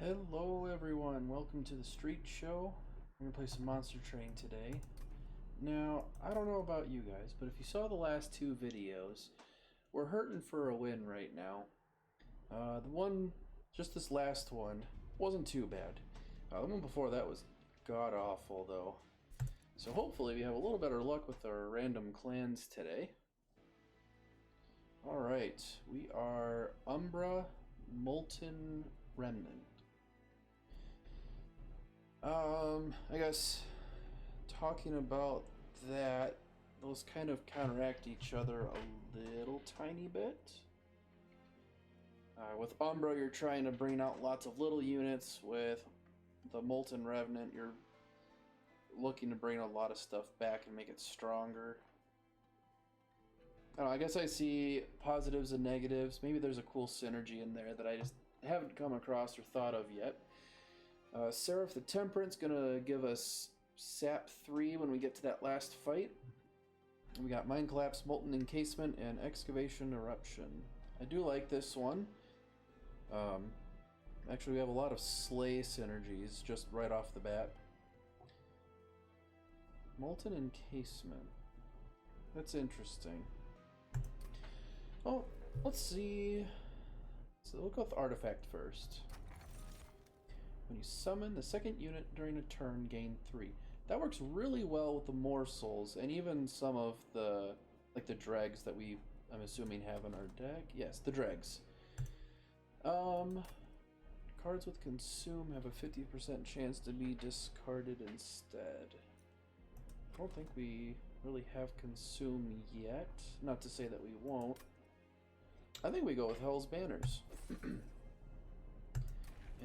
Hello everyone, welcome to the street show. We're gonna play some Monster Train today. Now, I don't know about you guys, but if you saw the last two videos, we're hurting for a win right now. Just this last one, wasn't too bad. The one before that was god-awful though. So hopefully we have a little better luck with our random clans today. Alright, we are Umbra, Molten Remnant. I guess talking about that, those kind of counteract each other a little tiny bit. With Umbra, you're trying to bring out lots of little units. With the Molten Revenant, you're looking to bring a lot of stuff back and make it stronger. I don't know, I guess I see positives and negatives. Maybe there's a cool synergy in there that I just haven't come across or thought of yet. Seraph the Temperance gonna give us Sap 3 when we get to that last fight. We got Mind Collapse, Molten Encasement, and Excavation Eruption. I do like this one. Actually, we have a lot of Slay synergies just right off the bat. Molten Encasement. That's interesting. Oh, let's see. So we'll go with Artifact first. When you summon the second unit during a turn, gain 3. That works really well with the morsels and even some of the, like the dregs that I'm assuming have in our deck. Yes, the dregs. Cards with consume have a 50% chance to be discarded instead. I don't think we really have consume yet. Not to say that we won't. I think we go with Hell's Banners. And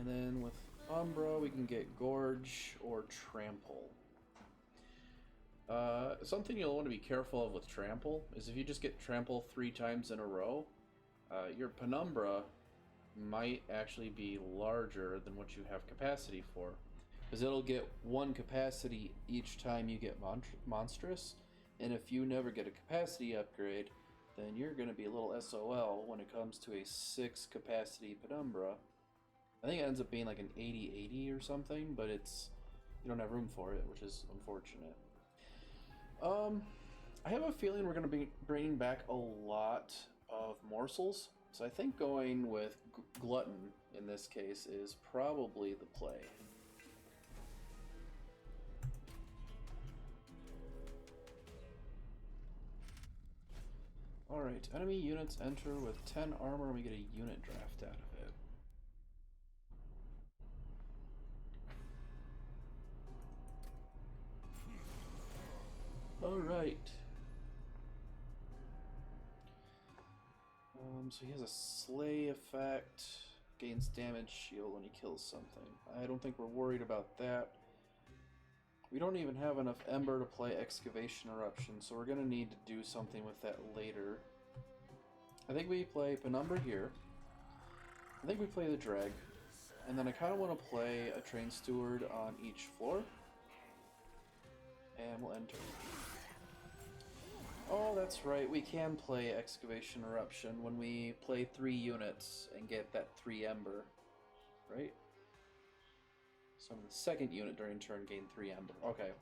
then with Umbra, we can get Gorge or Trample. Something you'll want to be careful of with Trample is if you just get Trample 3 times in a row, your Penumbra might actually be larger than what you have capacity for. Because it'll get 1 capacity each time you get Monstrous, and if you never get a capacity upgrade, then you're going to be a little SOL when it comes to a 6 capacity Penumbra. I think it ends up being like an 80-80 or something, but you don't have room for it, which is unfortunate. I have a feeling we're going to be bringing back a lot of morsels, so I think going with Glutton in this case is probably the play. Alright, enemy units enter with 10 armor and we get a unit draft out of it. Alright. So he has a Slay effect, gains damage shield when he kills something. I don't think we're worried about that. We don't even have enough Ember to play Excavation Eruption, so we're going to need to do something with that later. I think we play Penumbra here. I think we play the Dreg. And then I kind of want to play a Train Steward on each floor. And we'll enter. Oh, that's right, we can play Excavation Eruption when we play 3 units and get that 3 Ember, right? Summon the second unit during turn, gain 3 Ember. Okay.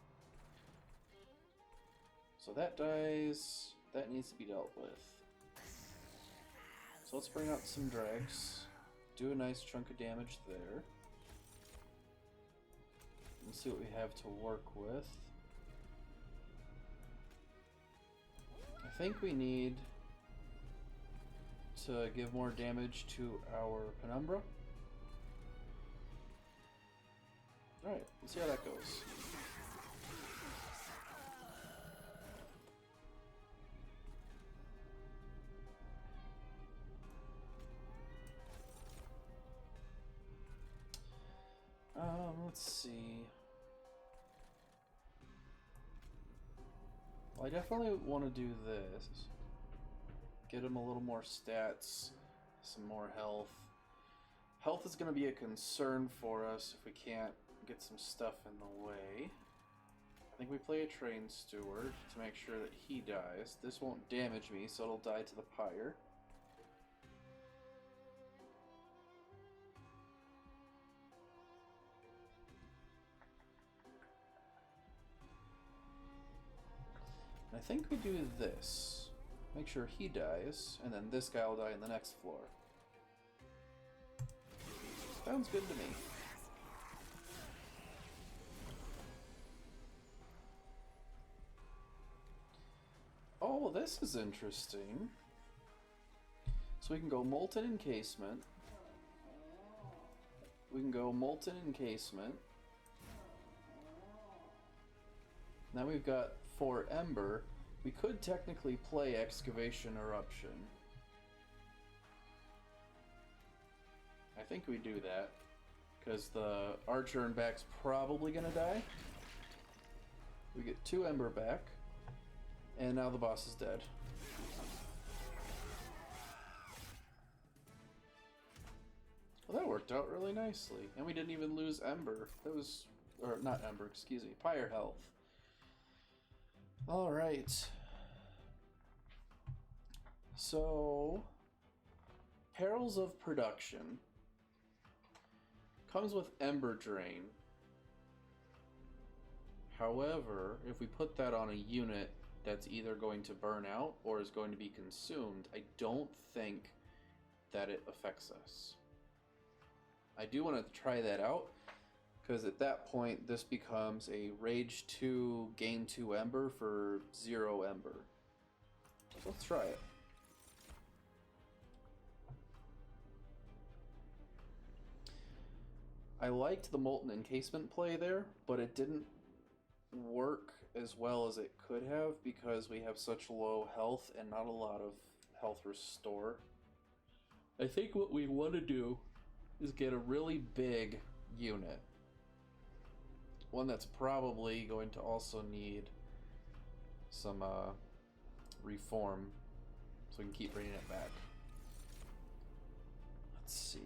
So that dies. That needs to be dealt with. So let's bring out some Dregs. Do a nice chunk of damage there. Let's see what we have to work with. I think we need to give more damage to our Penumbra. Alright, let's see how that goes. Let's see. Well, I definitely want to do this. Get him a little more stats, some more health. Health is going to be a concern for us if we can't get some stuff in the way. I think we play a Train Steward to make sure that he dies. This won't damage me, so it'll die to the pyre. think we do this. Make sure he dies, and then this guy will die in the next floor. Sounds good to me. Oh, this is interesting. So we can go Molten Encasement. We can go Molten Encasement. Now we've got 4 Ember. We could technically play Excavation Eruption. I think we do that, because the Archer and back's probably gonna die. We get 2 Ember back, and now the boss is dead. Well, that worked out really nicely, and we didn't even lose Ember. That was, or not Ember, excuse me, Pyre health. Alright. So, Perils of Production comes with Ember Drain. However, if we put that on a unit that's either going to burn out or is going to be consumed, I don't think that it affects us. I do want to try that out, because at that point this becomes a Rage 2, Gain 2 Ember for 0 Ember. So let's try it. I liked the Molten Encasement play there, but it didn't work as well as it could have because we have such low health and not a lot of health restore. I think what we want to do is get a really big unit. One that's probably going to also need some reform so we can keep bringing it back. Let's see.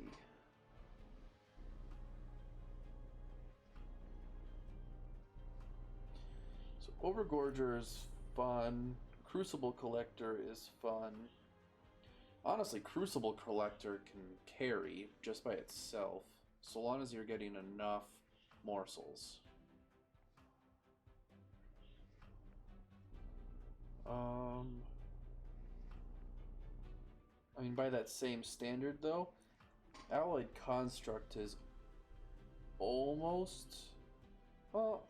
So Overgorger is fun. Crucible Collector is fun. Honestly, Crucible Collector can carry just by itself, so long as you're getting enough morsels. I mean, by that same standard, though, Alloyed Construct is almost... Well,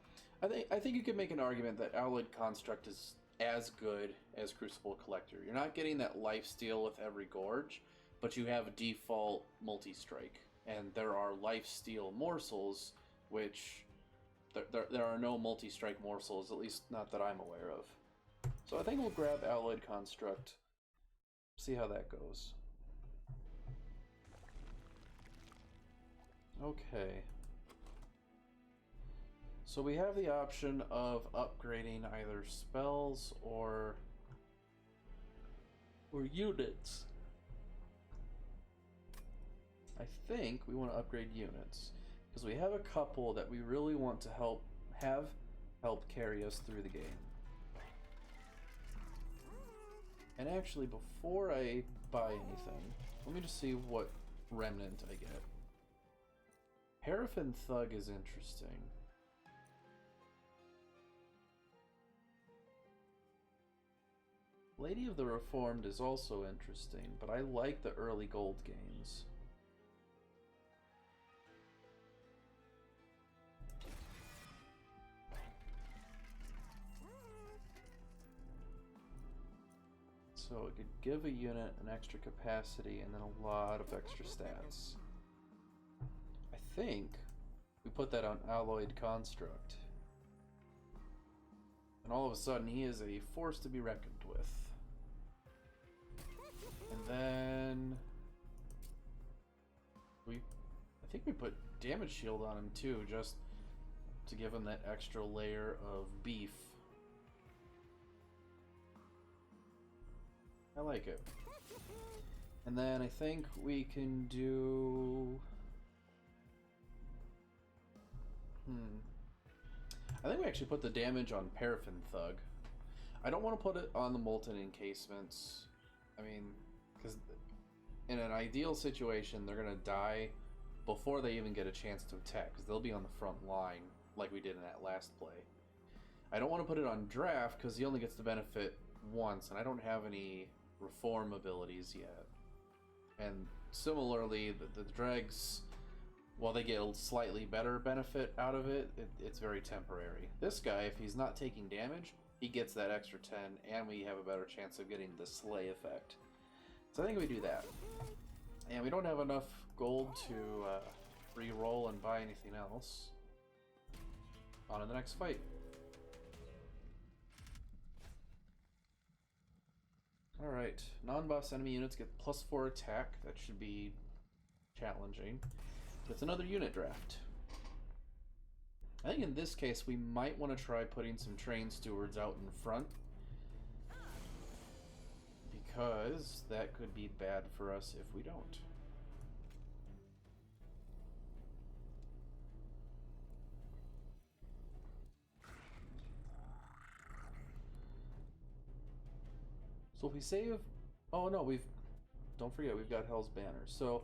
I think you could make an argument that Alloyed Construct is as good as Crucible Collector. You're not getting that lifesteal with every gorge, but you have default multi-strike. And there are lifesteal morsels, which there are no multi-strike morsels, at least not that I'm aware of. So I think we'll grab Alloyed Construct, see how that goes. Okay. So we have the option of upgrading either spells or units. I think we want to upgrade units because we have a couple that we really want to help carry us through the game. And actually, before I buy anything, let me just see what remnant I get. Paraffin Thug is interesting. Lady of the Reformed is also interesting, but I like the early gold gains. So it could give a unit an extra capacity and then a lot of extra stats. I think we put that on Alloyed Construct. And all of a sudden he is a force to be reckoned with. And then I think we put Damage Shield on him too, just to give him that extra layer of beef. I like it. And then I think we can do... I think we actually put the damage on Paraffin Thug. I don't want to put it on the Molten Encasements. I mean, because in an ideal situation, they're going to die before they even get a chance to attack, because they'll be on the front line, like we did in that last play. I don't want to put it on draft because he only gets the benefit once, and I don't have any reform abilities yet. And similarly, the dregs, while they get a slightly better benefit out of it, it's very temporary. This guy, if he's not taking damage, he gets that extra 10, and we have a better chance of getting the slay effect. So I think we do that. And we don't have enough gold to re-roll and buy anything else. On to the next fight. Alright, non-boss enemy units get +4 attack. That should be challenging. It's another unit draft. I think in this case we might want to try putting some train stewards out in front, because that could be bad for us if we don't. So if we save... Oh no, don't forget, we've got Hell's Banner. So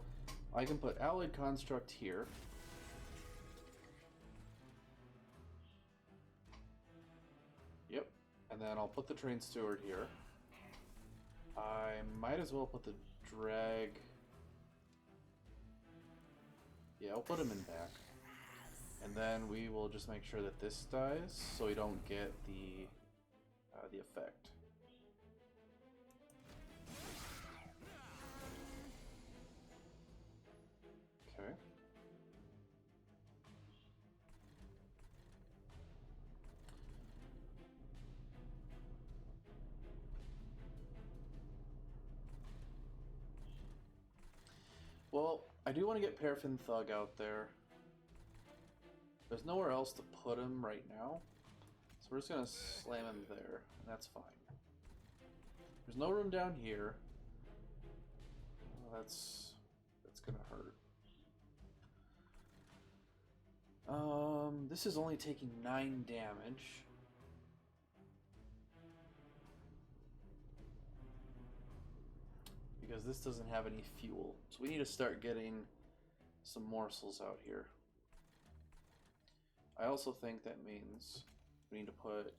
I can put Allied Construct here. Yep. And then I'll put the Train Steward here. I might as well put the Drag... Yeah, I'll put him in back. And then we will just make sure that this dies, so we don't get the effect. Okay. Well, I do want to get Paraffin Thug out there. There's nowhere else to put him right now, so we're just gonna slam him there, and that's fine. There's no room down here. That's gonna hurt. This is only taking 9 damage. Because this doesn't have any fuel. So we need to start getting some morsels out here. I also think that means we need to put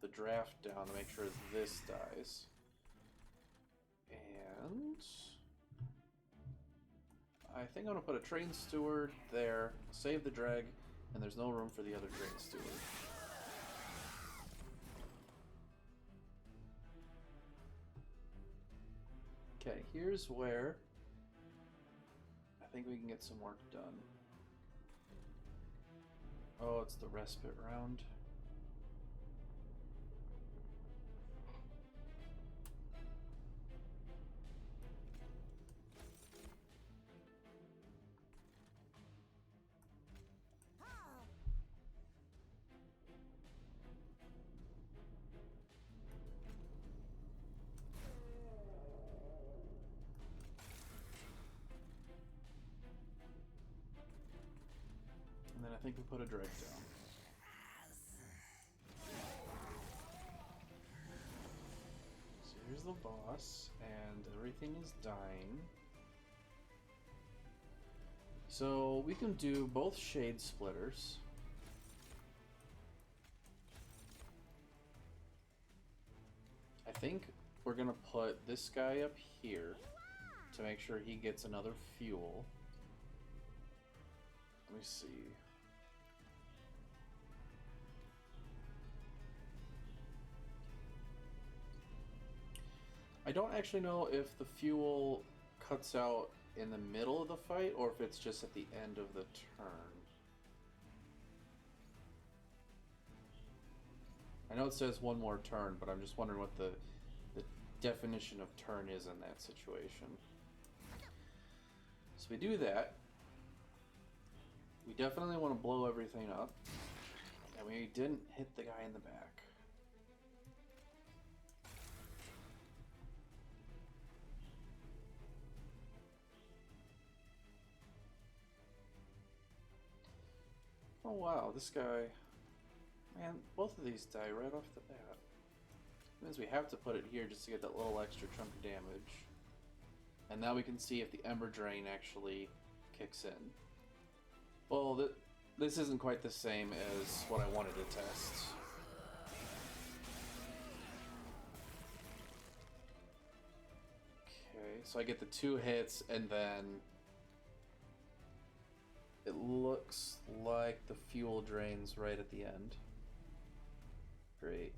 the draft down to make sure this dies. And I think I'm going to put a train steward there, save the drag, and there's no room for the other train steward. Okay, here's where I think we can get some work done. Oh, it's the respite round. And then I think we put a drag down. So here's the boss, and everything is dying. So we can do both shade splitters. I think we're gonna put this guy up here to make sure he gets another fuel. Let me see. I don't actually know if the fuel cuts out in the middle of the fight or if it's just at the end of the turn. I know it says one more turn, but I'm just wondering what the definition of turn is in that situation. So we do that. We definitely want to blow everything up. And we didn't hit the guy in the back. Oh wow, this guy... Man, both of these die right off the bat. That means we have to put it here just to get that little extra chunk of damage. And now we can see if the Ember Drain actually kicks in. Well, this isn't quite the same as what I wanted to test. So I get the 2 hits, and then it looks like the fuel drains right at the end. Great.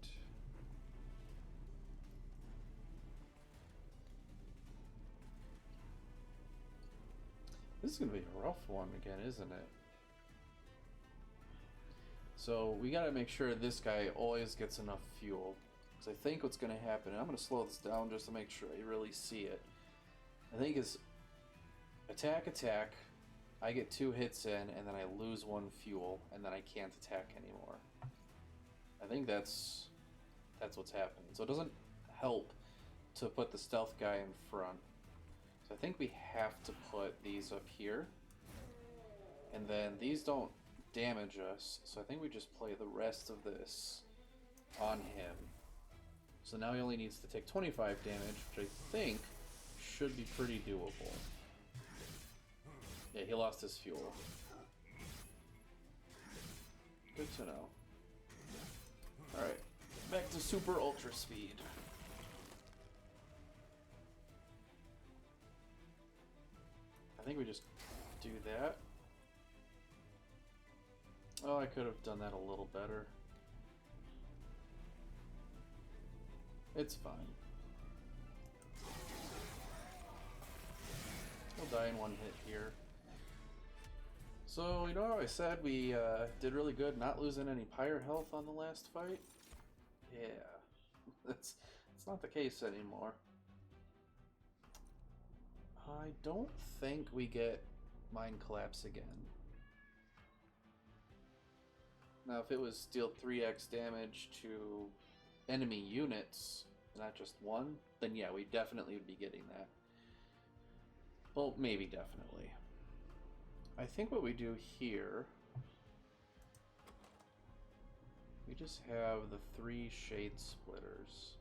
This is going to be a rough one again, isn't it? So we got to make sure this guy always gets enough fuel. Because I think what's going to happen, and I'm going to slow this down just to make sure I really see it. I think is attack, attack, I get 2 hits in, and then I lose 1 fuel, and then I can't attack anymore. I think that's what's happening. So it doesn't help to put the stealth guy in front. So I think we have to put these up here. And then these don't damage us, so I think we just play the rest of this on him. So now he only needs to take 25 damage, which I think should be pretty doable. Yeah, he lost his fuel. Good to know. Alright, back to super ultra speed. I think we just do that. Oh, I could have done that a little better. It's fine. He'll die in 1 hit here. So, you know how I said we did really good not losing any pyre health on the last fight? Yeah. It's not the case anymore. I don't think we get Mind Collapse again. Now, if it was deal 3x damage to enemy units, not just one, then yeah, we definitely would be getting that. Well, maybe definitely. I think what we do here, we just have the 3 shade splitters.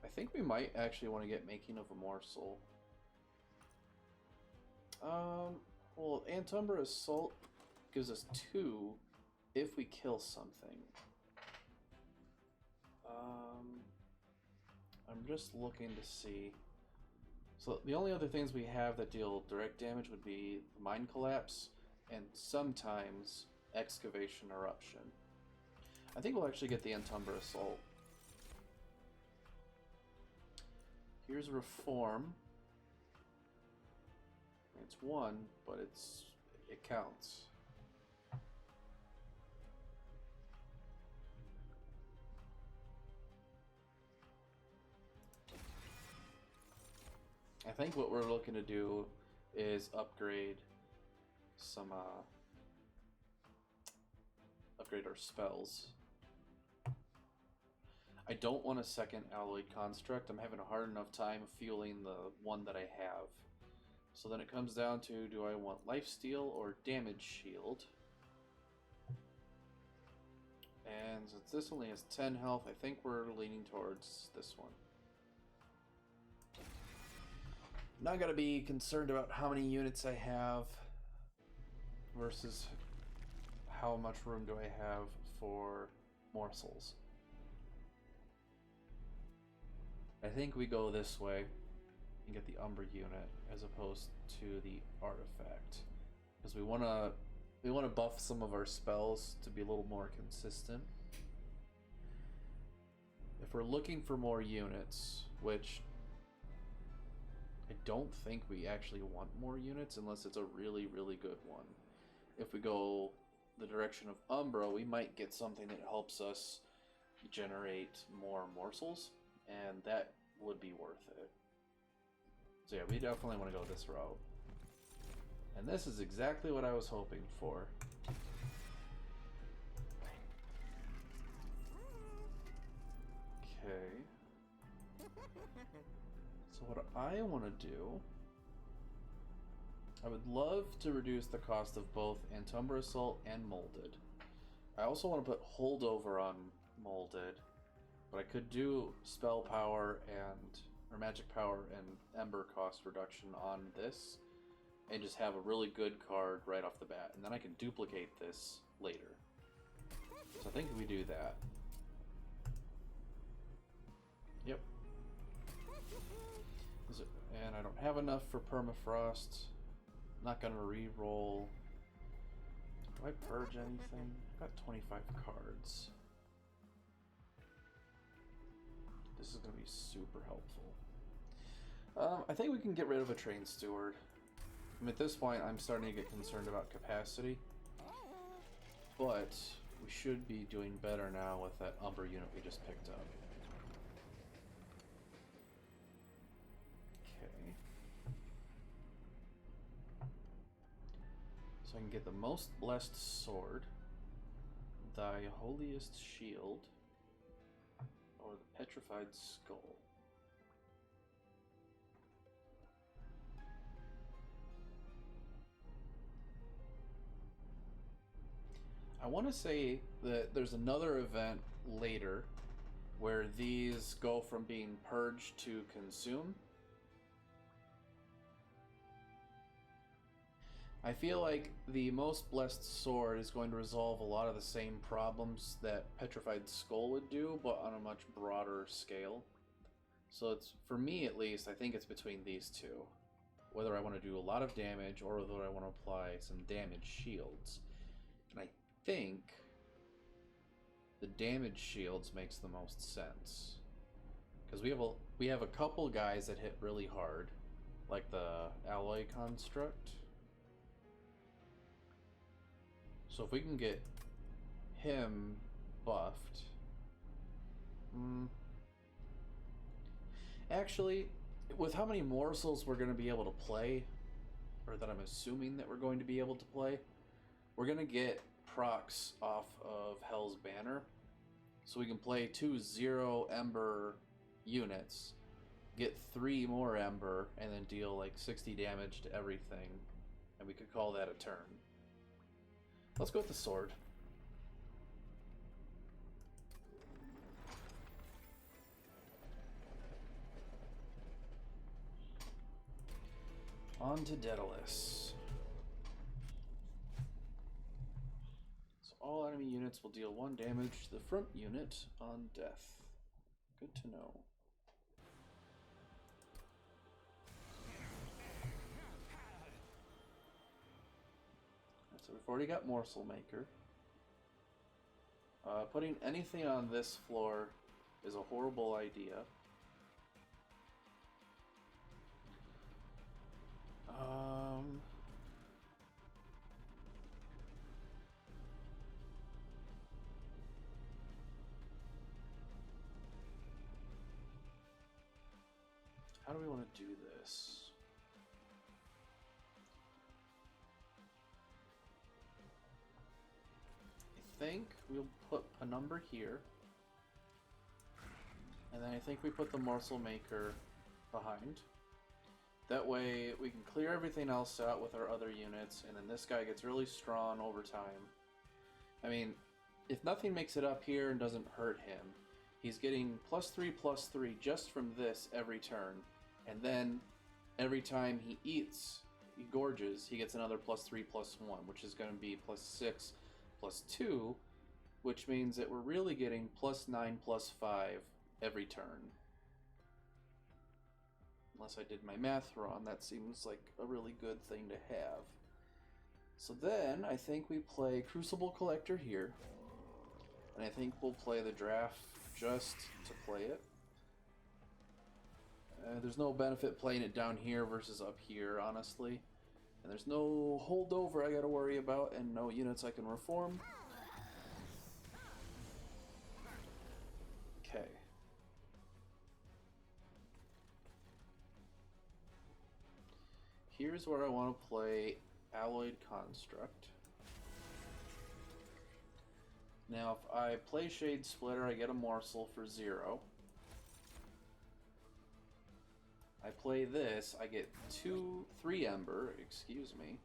I think we might actually want to get Making of a Morsel. Well, Umbra Assault gives us 2 if we kill something. I'm just looking to see. So the only other things we have that deal direct damage would be Mind Collapse and sometimes Excavation Eruption. I think we'll actually get the Umbra Assault. Here's Reform. It's 1, but it counts. I think what we're looking to do is upgrade some upgrade our spells. I don't want a second Alloyed Construct. I'm having a hard enough time fueling the one that I have. So then it comes down to, do I want Lifesteal or Damage Shield? And since this only has 10 health, I think we're leaning towards this one. Not gonna be concerned about how many units I have versus how much room do I have for morsels. I think we go this way and get the Umbra unit as opposed to the artifact, because we wanna buff some of our spells to be a little more consistent. If we're looking for more units, which I don't think we actually want more units unless it's a really, really good one. If we go the direction of Umbra, we might get something that helps us generate more morsels, and that would be worth it. So yeah, we definitely want to go this route. And this is exactly what I was hoping for. Okay. So what I want to do, I would love to reduce the cost of both Umbra Assault and Molded. I also want to put Holdover on Molded, but I could do Spell Power or Magic Power and Ember cost reduction on this, and just have a really good card right off the bat, and then I can duplicate this later. So I think we do that. Yep. And I don't have enough for permafrost. Not gonna re-roll. Do I purge anything? I've got 25 cards. This is gonna be super helpful. I think we can get rid of a train steward. I mean, at this point, I'm starting to get concerned about capacity. But we should be doing better now with that Umbra unit we just picked up. Okay. So I can get the most blessed sword, thy holiest shield, or the petrified skull. I want to say that there's another event later where these go from being purged to consume. I feel like the most blessed sword is going to resolve a lot of the same problems that petrified skull would do, but on a much broader scale. So it's, for me at least, I think it's between these two. Whether I want to do a lot of damage or whether I want to apply some damage shields. And I think the damage shields makes the most sense. Because we have a couple guys that hit really hard, like the alloy construct. So if we can get him buffed... Actually, with how many morsels we're going to be able to play, or that I'm assuming that we're going to be able to play, we're going to get procs off of Hell's Banner. So we can play 2 0 Ember units, get 3 more Ember, and then deal like 60 damage to everything. And we could call that a turn. Let's go with the sword. On to Daedalus. So all enemy units will deal 1 damage to the front unit on death. Good to know. So we've already got Morsel Maker. Putting anything on this floor is a horrible idea. How do we want to do this? I think we'll put a number here. And then I think we put the Morsel Maker behind. That way we can clear everything else out with our other units, and then this guy gets really strong over time. I mean, if nothing makes it up here and doesn't hurt him, he's getting +3/+3 just from this every turn. And then every time he eats, he gorges, he gets another +3/+1, which is going to be +6/+2, which means that we're really getting +9/+5 every turn. Unless I did my math wrong, that seems like a really good thing to have. So then, I think we play Crucible Collector here. And I think we'll play the draft just to play it. There's no benefit playing it down here versus up here, honestly. And there's no holdover I gotta worry about, and no units I can reform. Okay. Here's where I want to play Alloyed Construct. Now, if I play Shade Splitter, I get a morsel for 0. I play this, I get 3 Ember, excuse me.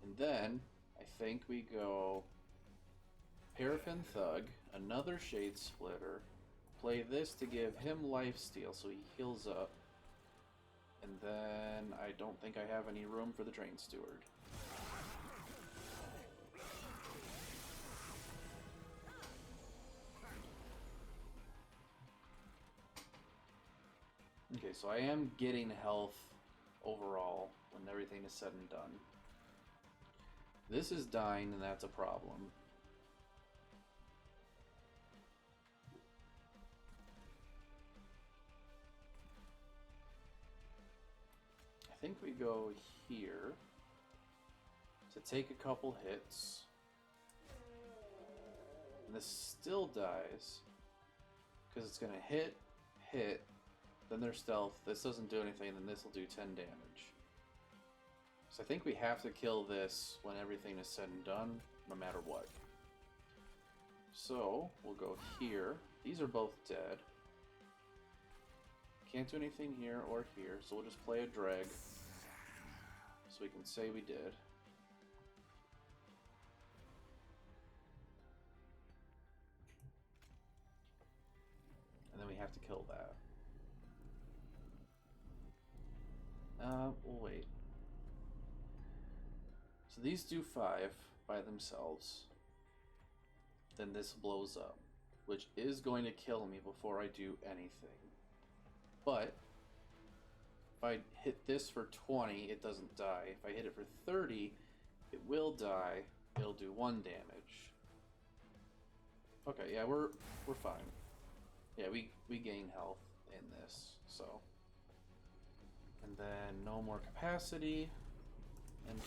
And then, I think we go Paraffin Thug, another Shade Splitter, play this to give him lifesteal so he heals up. And then I don't think I have any room for the Train Steward. Okay, so I am getting health overall when everything is said and done. This is dying, and that's a problem. I think we go here to take a couple hits. And this still dies because it's going to hit, then their stealth. This doesn't do anything, then this will do 10 damage. So I think we have to kill this when everything is said and done, no matter what. So we'll go here. These are both dead. Can't do anything here or here, so we'll just play a drag so we can say we did. And then we have to kill that. We'll wait. So these do 5 by themselves. Then this blows up, which is going to kill me before I do anything. But if I hit this for 20, it doesn't die. If I hit it for 30, it will die. It'll do 1 damage. Okay, yeah, we're fine. Yeah, we gain health in this, so. And then no more capacity. And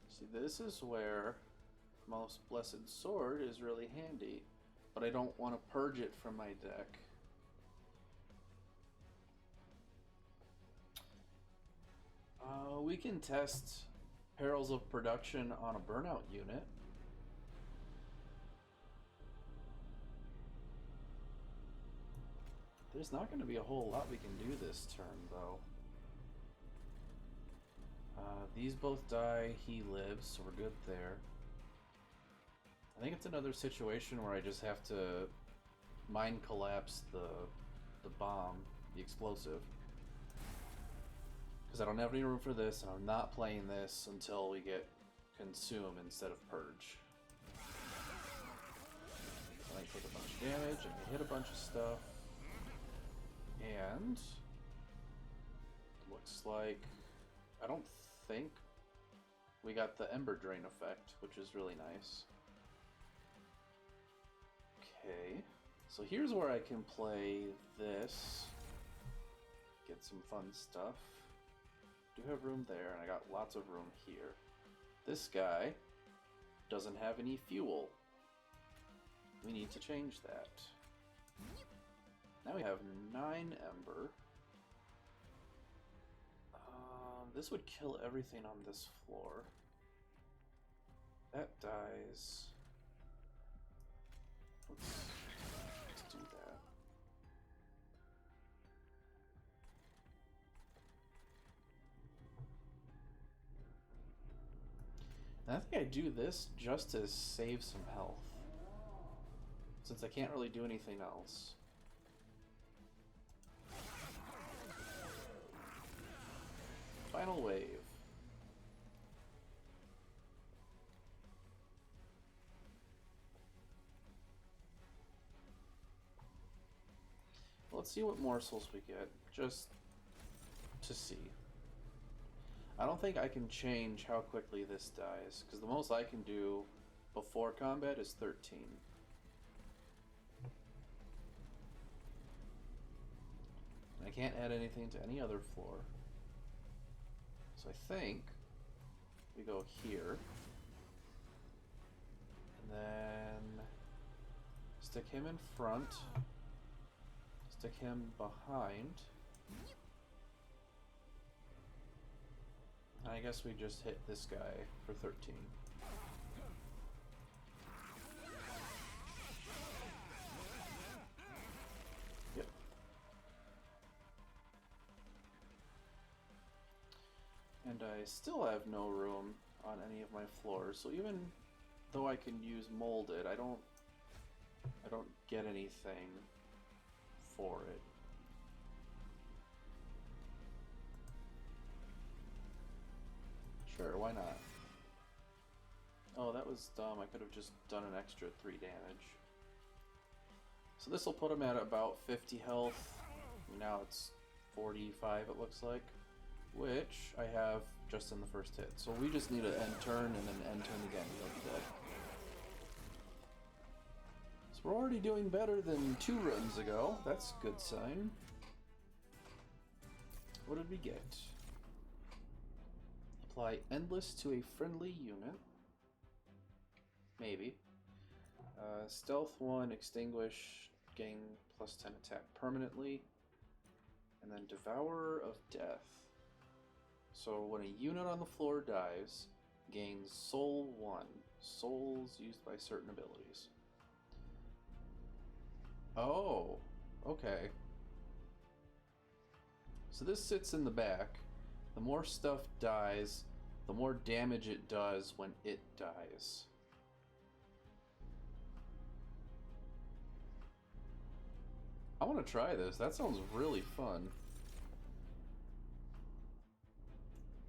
see, this is where Most Blessed Sword is really handy, but I don't want to purge it from my deck. We can test Perils of Production on a Burnout unit. There's not going to be a whole lot we can do this turn, though. These both die, he lives, so we're good there. I think it's another situation where I just have to mind collapse the bomb, the explosive. Because I don't have any room for this, and I'm not playing this until we get Consume instead of Purge. So I take a bunch of damage, and we hit a bunch of stuff. And looks like, I don't think we got the Ember Drain effect, which is really nice. Okay, so here's where I can play this, get some fun stuff. Do have room there, and I got lots of room here. This guy doesn't have any fuel. We need to change that. Now we have 9 Ember. This would kill everything on this floor. That dies. Let's do that. And I think I do this just to save some health, since I can't really do anything else. Final wave. Let's see what morsels we get, just to see. I don't think I can change how quickly this dies, because the most I can do before combat is 13. And I can't add anything to any other floor. So I think we go here, and then stick him in front, stick him behind, and I guess we just hit this guy for 13. Yep. And I still have no room on any of my floors, so even though I can use Molded, I don't get anything for it. Sure, why not? Oh, that was dumb. I could have just done an extra 3 damage. So this will put him at about 50 health. Now it's 45, it looks like. Which I have just in the first hit. So we just need an end turn and then end turn again. He'll be dead. So we're already doing better than 2 runs ago. That's a good sign. What did we get? Apply Endless to a friendly unit. Maybe. Stealth 1, Extinguish, gain plus 10 attack permanently. And then Devourer of Death. So when a unit on the floor dies, gains Soul 1. Souls used by certain abilities. Oh, okay. So this sits in the back. The more stuff dies, the more damage it does when it dies. I want to try this. That sounds really fun.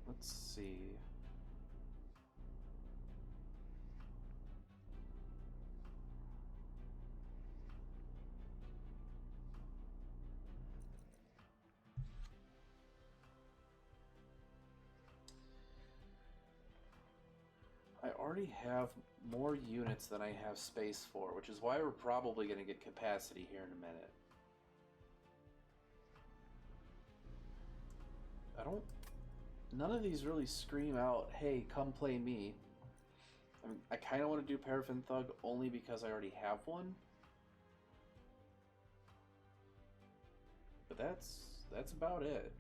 Let's see. I already have more units than I have space for, which is why we're probably going to get capacity here in a minute. None of these really scream out, hey, come play me. I mean, I kind of want to do Paraffin Thug only because I already have one. But that's about it.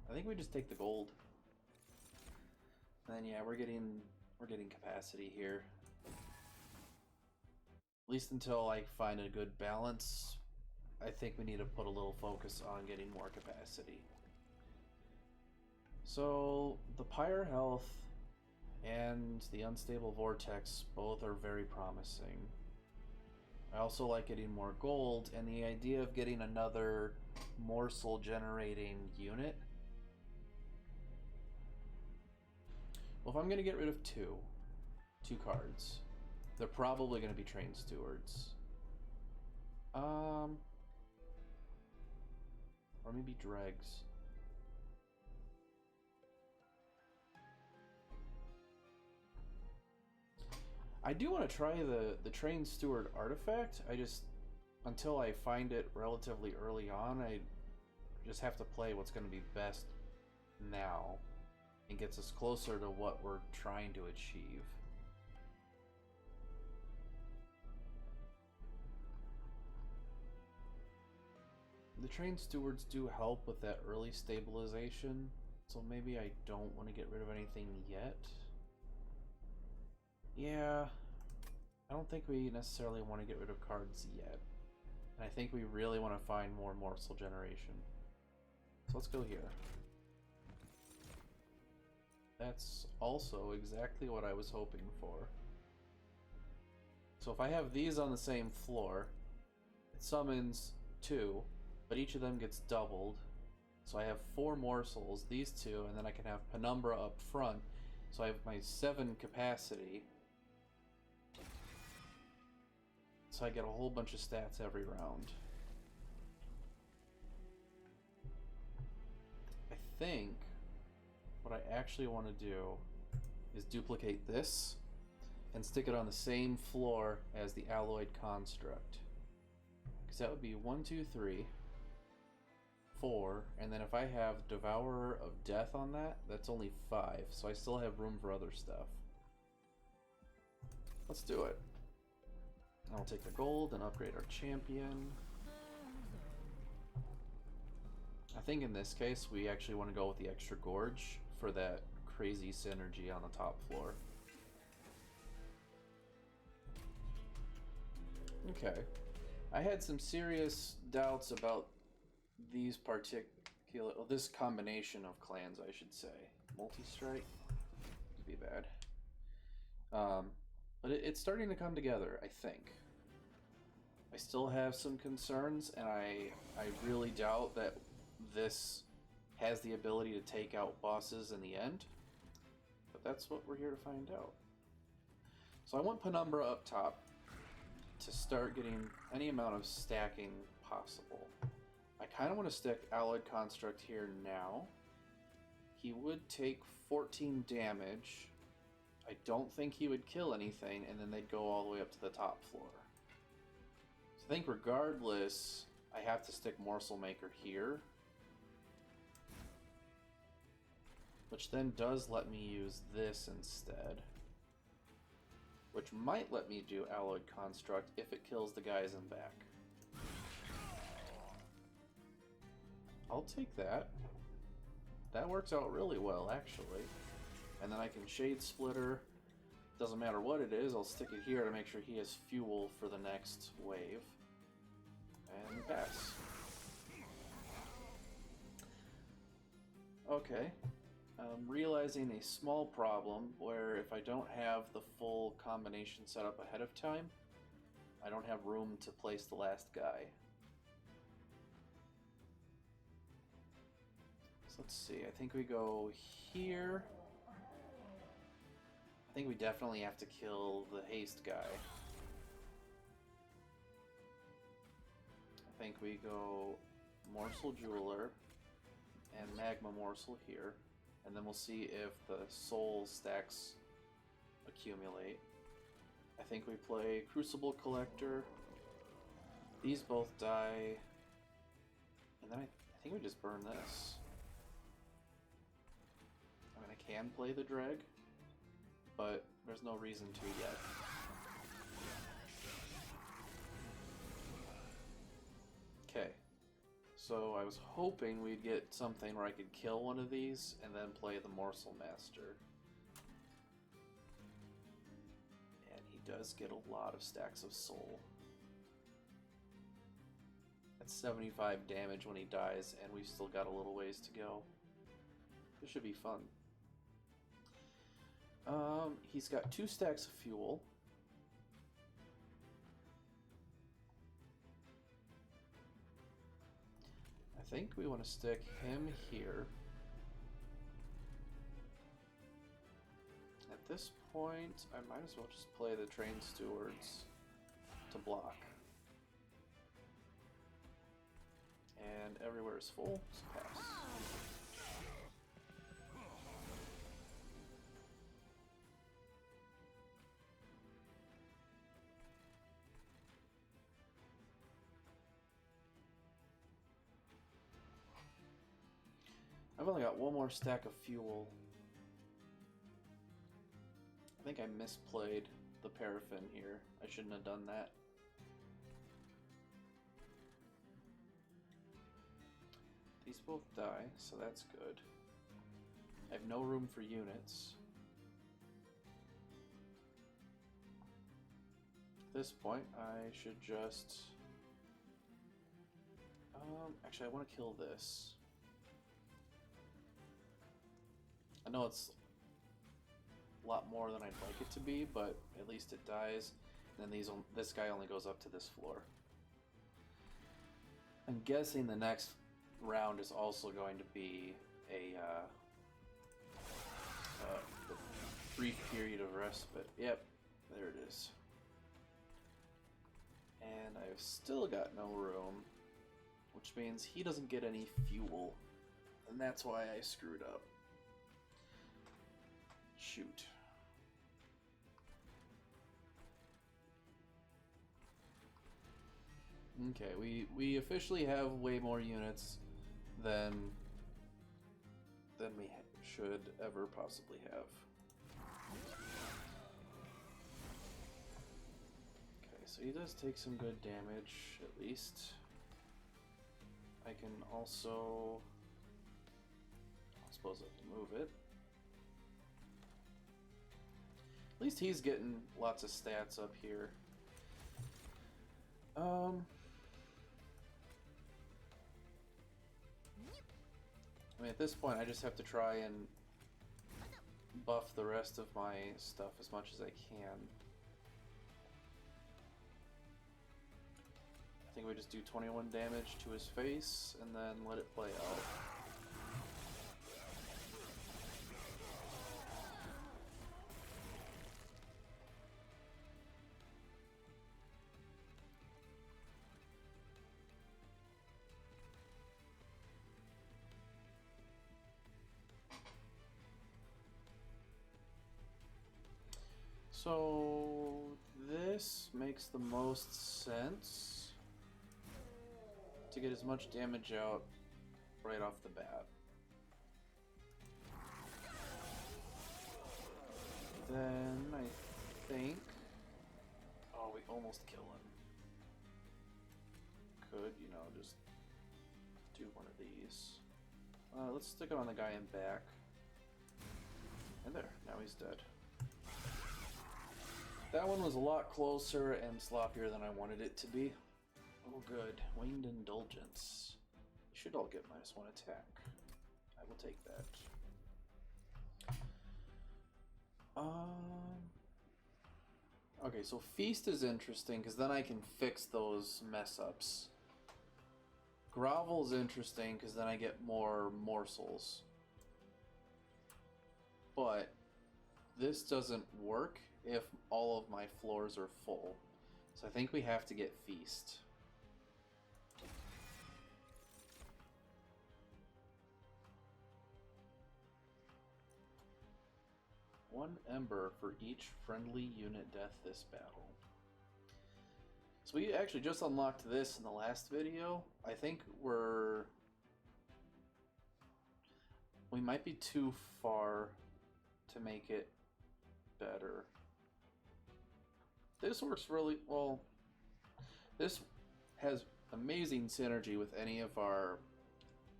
I think we just take the gold. And then yeah, we're getting capacity here. At least until I find a good balance, I think we need to put a little focus on getting more capacity. So the Pyre Health and the Unstable Vortex both are very promising. I also like getting more gold and the idea of getting another morsel generating unit. Well, if I'm going to get rid of two cards, they're probably going to be Train Stewards. Or maybe Dregs. I do want to try the Train Steward artifact. I just, until I find it relatively early on, I just have to play what's going to be best now and gets us closer to what we're trying to achieve. The Train Stewards do help with that early stabilization, so maybe I don't want to get rid of anything yet. Yeah, I don't think we necessarily want to get rid of cards yet. And I think we really want to find more morsel generation. So let's go here. That's also exactly what I was hoping for. So if I have these on the same floor, it summons 2, but each of them gets doubled. So I have 4 morsels, these 2, and then I can have Penumbra up front. So I have my 7 capacity. So I get a whole bunch of stats every round. I think what I actually want to do is duplicate this and stick it on the same floor as the Alloyed Construct. Because that would be 1, 2, 3, 4, and then if I have Devourer of Death on that, that's only 5, so I still have room for other stuff. Let's do it. I'll take the gold and upgrade our champion. I think in this case we actually want to go with the extra gorge for that crazy synergy on the top floor. Okay. I had some serious doubts about these this combination of clans, I should say. Multi-strike would be bad. But it's starting to come together, I think. I still have some concerns, and I really doubt that this has the ability to take out bosses in the end. But that's what we're here to find out. So I want Penumbra up top to start getting any amount of stacking possible. I kind of want to stick Alloyed Construct here now. He would take 14 damage. I don't think he would kill anything, and then they'd go all the way up to the top floor. So I think regardless, I have to stick Morsel Maker here. Which then does let me use this instead. Which might let me do Alloyed Construct if it kills the guys in back. I'll take that. That works out really well, actually. And then I can Shade Splitter. Doesn't matter what it is, I'll stick it here to make sure he has fuel for the next wave. And pass. Okay. I'm realizing a small problem where if I don't have the full combination set up ahead of time, I don't have room to place the last guy. So let's see, I think we go here. I think we definitely have to kill the haste guy. I think we go Morsel Jeweler and Magma Morsel here. And then we'll see if the soul stacks accumulate. I think we play Crucible Collector. These both die. And then I think we just burn this. I mean, I can play the Dreg, but there's no reason to yet. Okay. So I was hoping we'd get something where I could kill one of these and then play the Morsel Master. And he does get a lot of stacks of soul. That's 75 damage when he dies, and we've still got a little ways to go. This should be fun. He's got 2 stacks of fuel. I think we want to stick him here. At this point, I might as well just play the Train Stewards to block. And everywhere is full, so pass. I've only got one more stack of fuel. I think I misplayed the paraffin here. I shouldn't have done that. These both die, so that's good. I have no room for units. At this point, I should just... actually, I want to kill this. I know it's a lot more than I'd like it to be, but at least it dies. And then this guy only goes up to this floor. I'm guessing the next round is also going to be a brief period of respite. Yep, there it is. And I've still got no room, which means he doesn't get any fuel. And that's why I screwed up. Shoot. Okay, we officially have way more units than we should ever possibly have. Okay, so he does take some good damage, at least. I can also... I suppose I can move it. At least he's getting lots of stats up here. I mean, at this point, I just have to try and buff the rest of my stuff as much as I can. I think we just do 21 damage to his face, and then let it play out. So this makes the most sense to get as much damage out right off the bat. Then I think... Oh, we almost kill him. Could, you know, just do one of these. Let's stick it on the guy in back. And there, now he's dead. That one was a lot closer and sloppier than I wanted it to be. Oh good, Winged Indulgence. You should all get -1 attack. I will take that. Okay, so Feast is interesting because then I can fix those mess ups. Grovel is interesting because then I get more morsels. But this doesn't work if all of my floors are full. So I think we have to get Feast. One Ember for each friendly unit death this battle. So we actually just unlocked this in the last video. I think we might be too far to make it better. This works really well. This has amazing synergy with any of our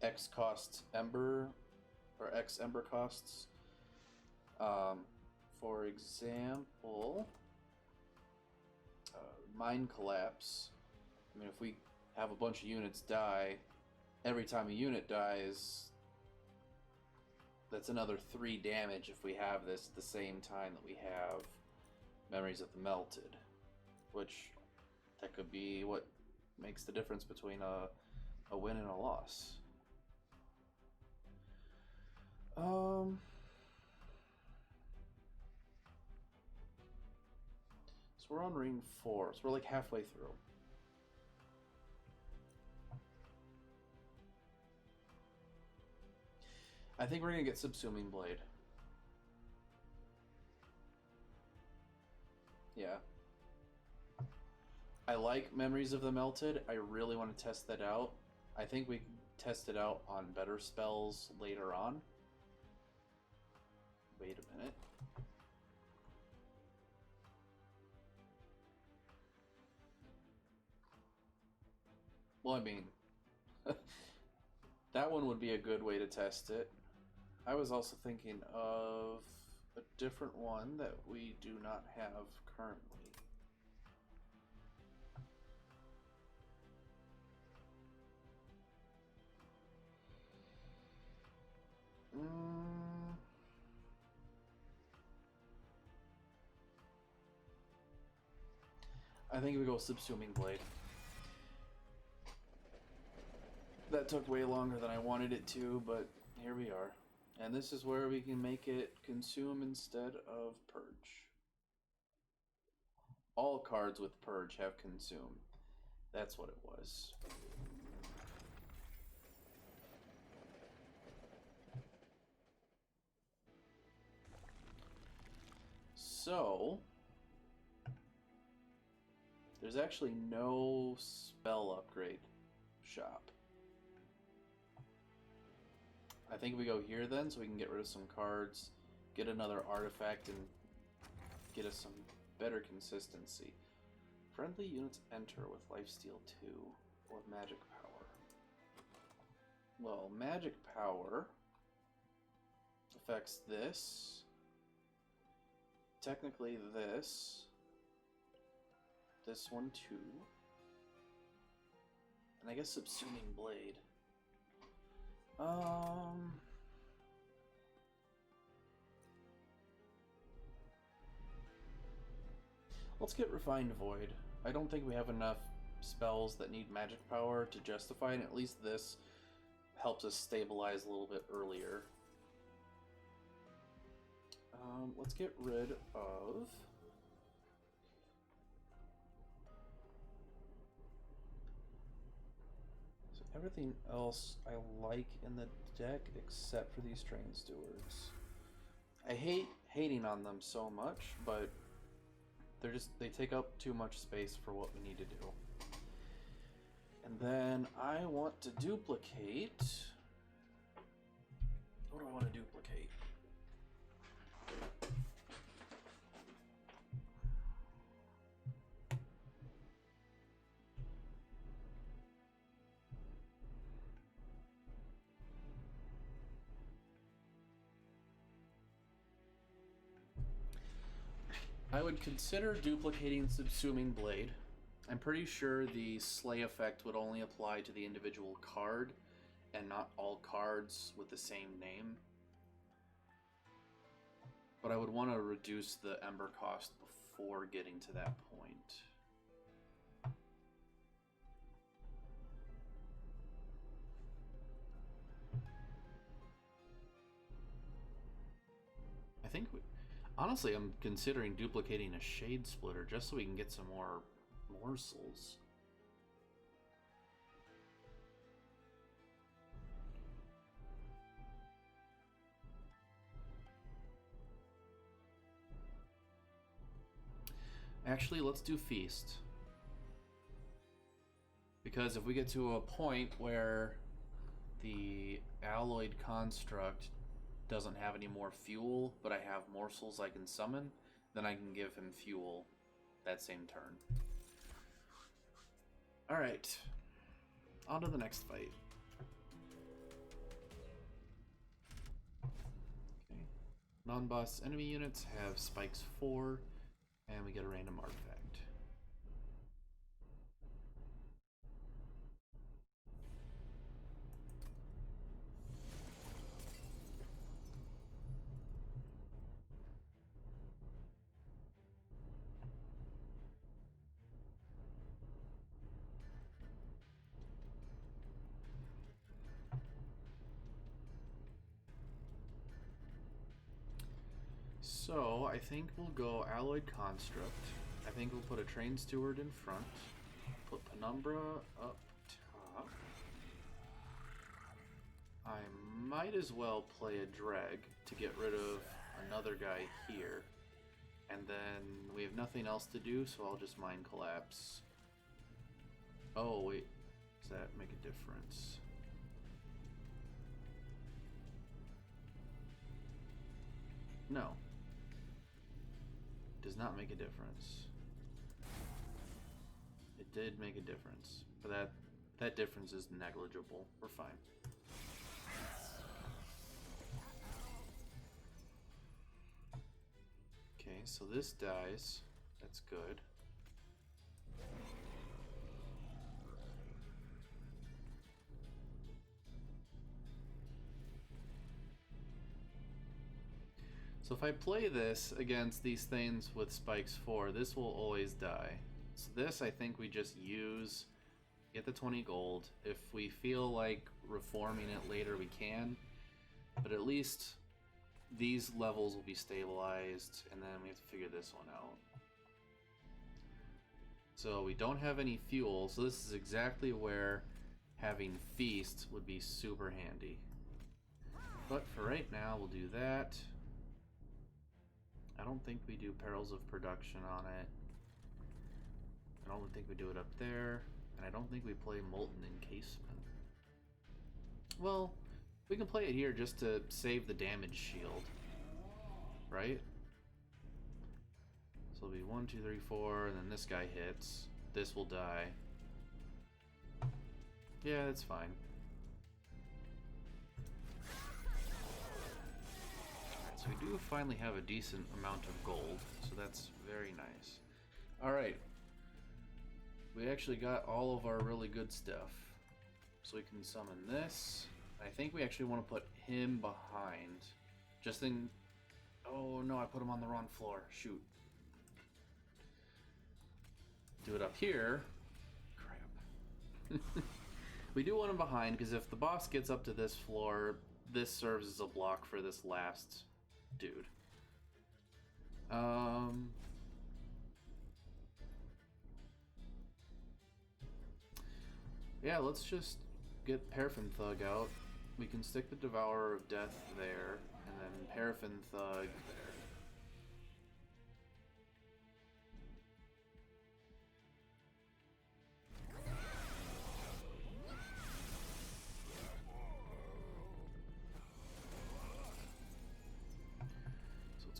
X cost Ember or X Ember costs. For example, Mind Collapse. I mean, if we have a bunch of units die, every time a unit dies, that's another 3 damage if we have this at the same time that we have Memories of the Melted, which that could be what makes the difference between a win and a loss. So we're on ring 4, so we're like halfway through. I think we're gonna get Subsuming Blade. Yeah. I like Memories of the Melted. I really want to test that out. I think we can test it out on better spells later on. Wait a minute. Well, I mean, that one would be a good way to test it. I was also thinking of a different one that we do not have currently. I think we go Subsuming Blade. That took way longer than I wanted it to, but here we are. And this is where we can make it consume instead of purge. All cards with purge have consume. That's what it was. So, there's actually no spell upgrade shop. I think we go here then, so we can get rid of some cards, get another artifact, and get us some better consistency. Friendly units enter with lifesteal 2 or magic power. Well, magic power affects this. Technically this. This one too. And I guess Subsuming Blade. Let's get Refined Void. I don't think we have enough spells that need magic power to justify it, and at least this helps us stabilize a little bit earlier. Let's get rid of... So everything else I like in the deck except for these Train Stewards. I hate hating on them so much, but they take up too much space for what we need to do. And then I want to duplicate. What do I want to duplicate? I would consider duplicating Subsuming Blade. I'm pretty sure the Slay effect would only apply to the individual card and not all cards with the same name. But I would want to reduce the Ember cost before getting to that point. I think, honestly, I'm considering duplicating a Shade Splitter just so we can get some more morsels. Actually, let's do Feast. Because if we get to a point where the Alloyed Construct doesn't have any more fuel, but I have morsels I can summon, then I can give him fuel that same turn. Alright, on to the next fight. Okay. Non-boss enemy units have spikes 4, and we get a random artifact. So, I think we'll go Alloyed Construct. I think we'll put a Train Steward in front. Put Penumbra up top. I might as well play a Dreg to get rid of another guy here. And then we have nothing else to do, so I'll just Mind Collapse. Oh, wait. Does that make a difference? No. Does not make a difference. It did make a difference, but that difference is negligible. We're fine. Okay, so this dies. That's good. So if I play this against these things with spikes 4, this will always die. So this I think we just use, get the 20 gold. If we feel like reforming it later, we can. But at least these levels will be stabilized, and then we have to figure this one out. So we don't have any fuel, so this is exactly where having Feast would be super handy. But for right now, we'll do that. I don't think we do Perils of Production on it. I don't think we do it up there. And I don't think we play Molten Encasement. Well, we can play it here just to save the damage shield. Right? So it'll be 1, 2, 3, 4, and then this guy hits. This will die. Yeah, that's fine. So we do finally have a decent amount of gold, so that's very nice. Alright. We actually got all of our really good stuff. So we can summon this. I think we actually want to put him behind. Just in... Oh no, I put him on the wrong floor. Shoot. Do it up here. Crap. We do want him behind, because if the boss gets up to this floor, this serves as a block for this last dude. Yeah, let's just get Paraffin Thug out. We can stick the Devourer of Death there, and then Paraffin Thug there.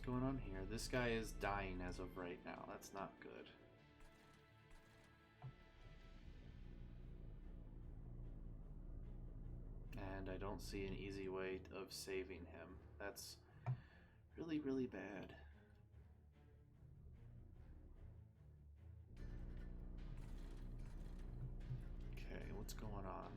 going on here? This guy is dying as of right now. That's not good. And I don't see an easy way of saving him. That's really, really bad. Okay, what's going on?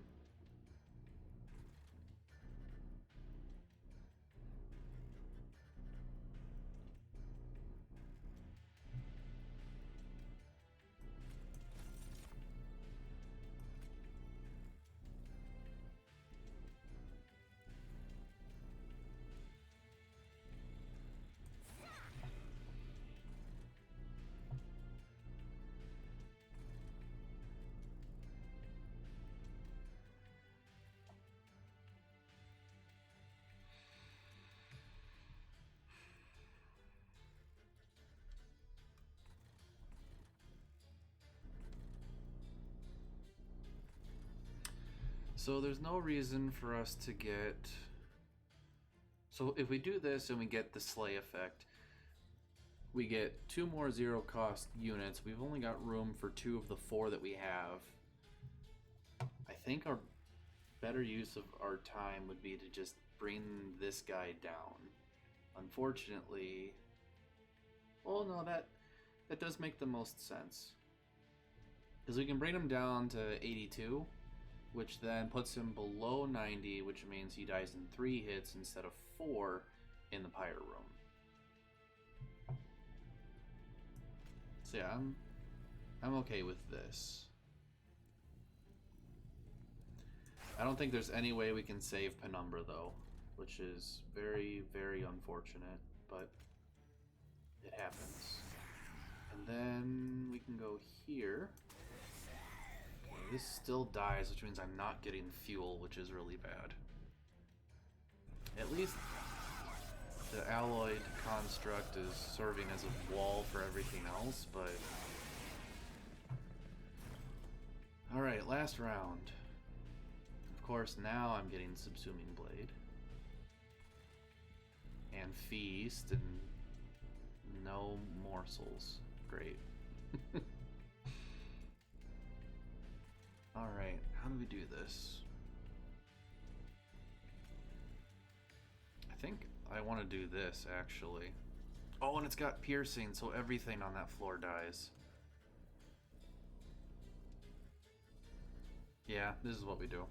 So there's no reason for us to get... So if we do this and we get the Slay effect, we get 2 more 0-cost units. We've only got room for 2 of the 4 that we have. I think our better use of our time would be to just bring this guy down. Unfortunately... Well, no, that does make the most sense. Because we can bring him down to 82, which then puts him below 90, which means he dies in 3 hits instead of 4 in the Pyre Room. So yeah, I'm okay with this. I don't think there's any way we can save Penumbra though, which is very, very unfortunate, but it happens. And then we can go here. This still dies, which means I'm not getting fuel, which is really bad. At least the alloyed construct is serving as a wall for everything else, but... Alright, last round. Of course, now I'm getting Subsuming Blade. And Feast, and no morsels. Great. Alright, how do we do this? I think I want to do this, actually. Oh, and it's got piercing, so everything on that floor dies. Yeah, this is what we do.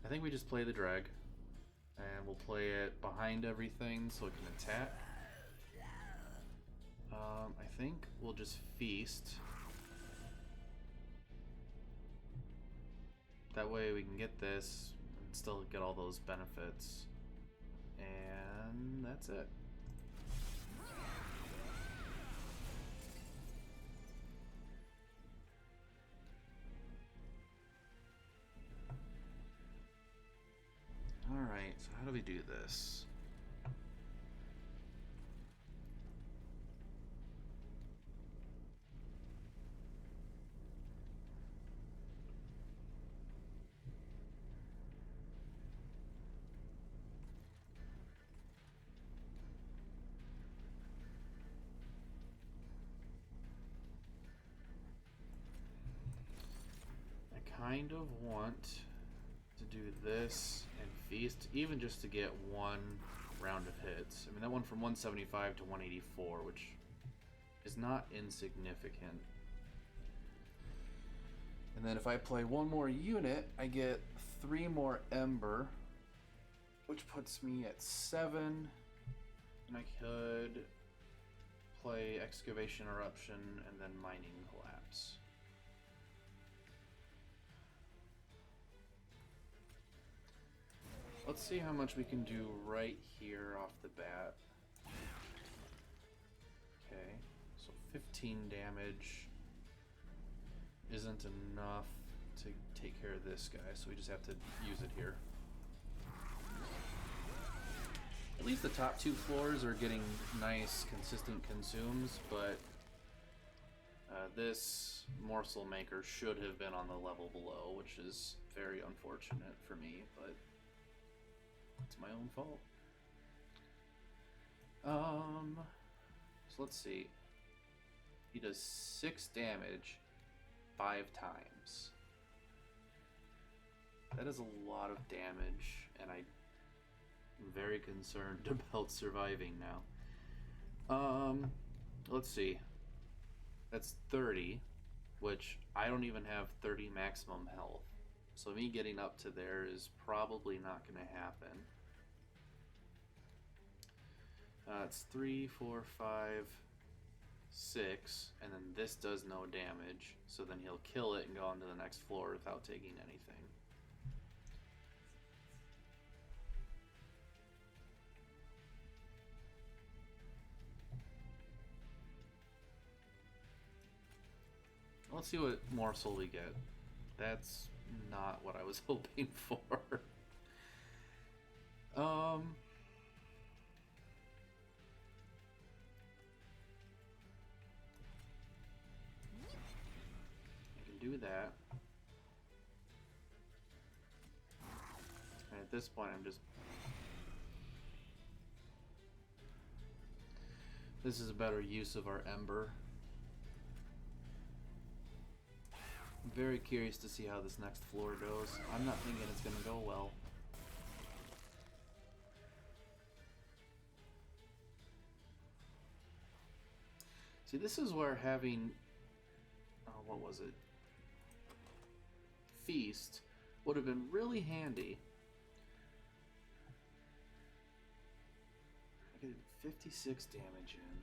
I think we just play the drag. And we'll play it behind everything so it can attack. I think we'll just feast. That way we can get this and still get all those benefits. And that's it. Alright, so how do we do this? Kind of want to do this and feast, even just to get 1 round of hits. I mean, that went from 175 to 184, which is not insignificant. And then if I play 1 more unit, I get 3 more Ember, which puts me at 7. And I could play Excavation Eruption and then Mining Collapse. Let's see how much we can do right here off the bat. Okay, so 15 damage isn't enough to take care of this guy, so we just have to use it here. At least the top 2 floors are getting nice, consistent consumes, but this morsel maker should have been on the level below, which is very unfortunate for me, but It's my own fault. So let's see. He does 6 damage 5 times. That is a lot of damage, and I'm very concerned about surviving now. Let's see. That's 30, which I don't even have 30 maximum health. So me getting up to there is probably not going to happen. It's 3, 4, 5, 6, and then this does no damage. So then he'll kill it and go on to the next floor without taking anything. Let's see what morsel we get. That's not what I was hoping for. I can do that. And at this point, I'm just... This is a better use of our Ember. I'm very curious to see how this next floor goes. I'm not thinking it's going to go well. See, this is where having... what was it? Feast would have been really handy. I get 56 damage in.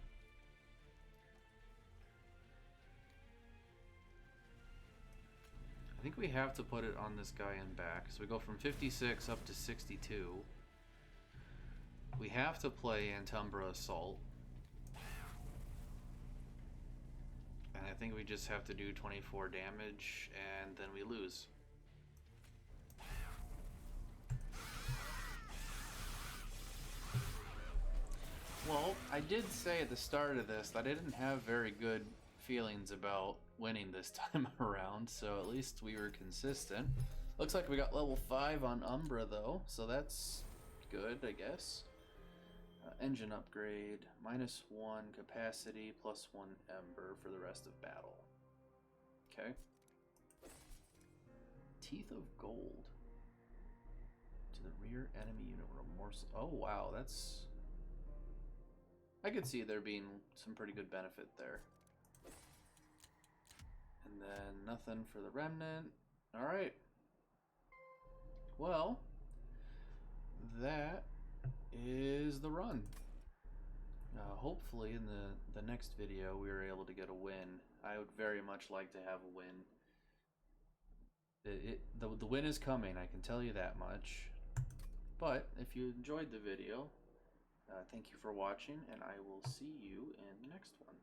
I think we have to put it on this guy in back. So we go from 56 up to 62. We have to play Umbra Assault. And I think we just have to do 24 damage and then we lose. Well, I did say at the start of this that I didn't have very good feelings about winning this time around, so at least we were consistent. Looks like we got level 5 on Umbra though, so that's good, I guess. Engine upgrade, -1 capacity, +1 Ember for the rest of battle. Okay. Teeth of Gold. To the rear enemy unit remorse. Oh wow, that's... I could see there being some pretty good benefit there. And then nothing for the remnant. Alright. Well, that is the run. Hopefully in the next video we were able to get a win. I would very much like to have a win. The win is coming, I can tell you that much. But if you enjoyed the video, thank you for watching, and I will see you in the next one.